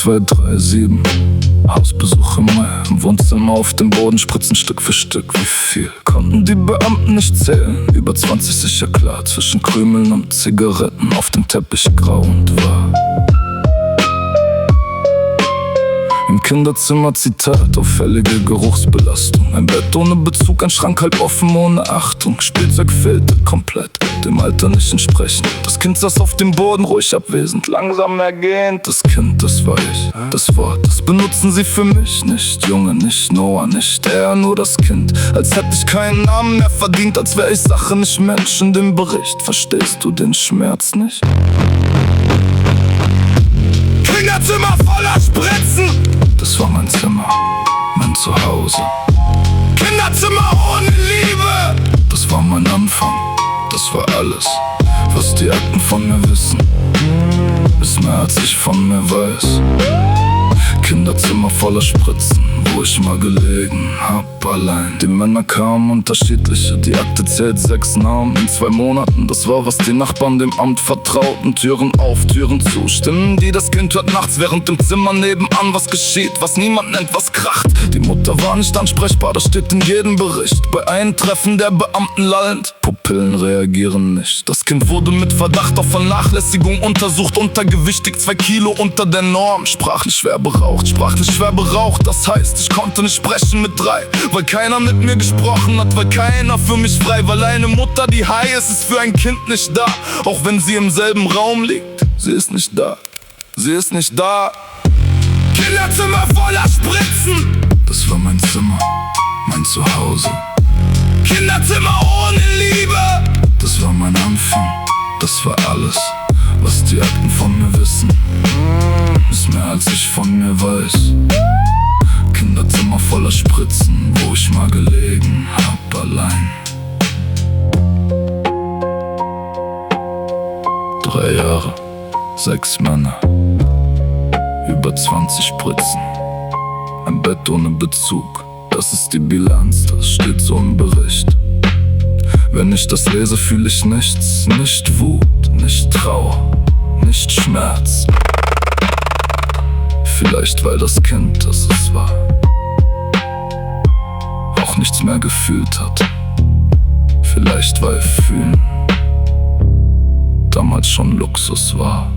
2, 3, 7. Hausbesuch im Mai, im Wohnzimmer auf dem Boden spritzen Stück für Stück. Wie viel konnten die Beamten nicht zählen? Über 20 sicher klar, zwischen Krümeln und Zigaretten auf dem Teppich grau und wahr. Im Kinderzimmer Zitat, auffällige Geruchsbelastung. Ein Bett ohne Bezug, ein Schrank halb offen ohne Achtung. Spielzeug fehlte komplett, dem Alter nicht entsprechend. Das Kind saß auf dem Boden, ruhig abwesend, langsam ergehend. Das Kind, das war ich, das Wort, das benutzen sie für mich. Nicht Junge, nicht Noah, nicht er, nur das Kind. Als hätte ich keinen Namen mehr verdient, als wäre ich Sache, nicht Mensch in dem Bericht. Verstehst du den Schmerz nicht? Kinderzimmer voller Spritzen! Das war mein Zimmer, mein Zuhause. Kinderzimmer ohne Liebe! Das war mein Anfang, das war alles, was die Akten von mir wissen. Ist mehr als ich von mir weiß. Kinderzimmer voller Spritzen, wo ich mal gelegen hab allein. Die Männer kamen unterschiedliche, die Akte zählt 6 Namen in 2 Monaten. Das war, was die Nachbarn dem Amt vertrauten. Türen auf, Türen zu, Stimmen, die das Kind hört nachts, während im Zimmer nebenan was geschieht, was niemand nennt, was kracht. Die Mutter war nicht ansprechbar, das steht in jedem Bericht. Bei Eintreffen der Beamten lallend, Pupillen reagieren nicht. Das Kind wurde mit Verdacht auf Vernachlässigung untersucht, untergewichtig, 2 Kilo unter der Norm. Sprachlich schwer beraucht, das heißt, ich konnte nicht sprechen mit 3, weil keiner mit mir gesprochen hat, weil keiner für mich frei, weil eine Mutter, die high ist für ein Kind nicht da, auch wenn sie im selben Raum liegt. Sie ist nicht da, sie ist nicht da. Kinderzimmer voller Spritzen! Das war mein Zimmer, mein Zuhause. Kinderzimmer ohne Liebe! Das war mein Anfang, das war alles, was die Akten von mir wissen. Ist mehr als ich von mir weiß. Kinderzimmer voller Spritzen, wo ich mal gelegen hab allein. 3 Jahre, 6 Männer, über 20 Spritzen. Ein Bett ohne Bezug, das ist die Bilanz, das steht so im Bericht. Wenn ich das lese, fühle ich nichts, nicht Wut, nicht Trauer, nicht Schmerz. Vielleicht weil das Kind, das es war, auch nichts mehr gefühlt hat. Vielleicht weil Fühlen damals schon Luxus war.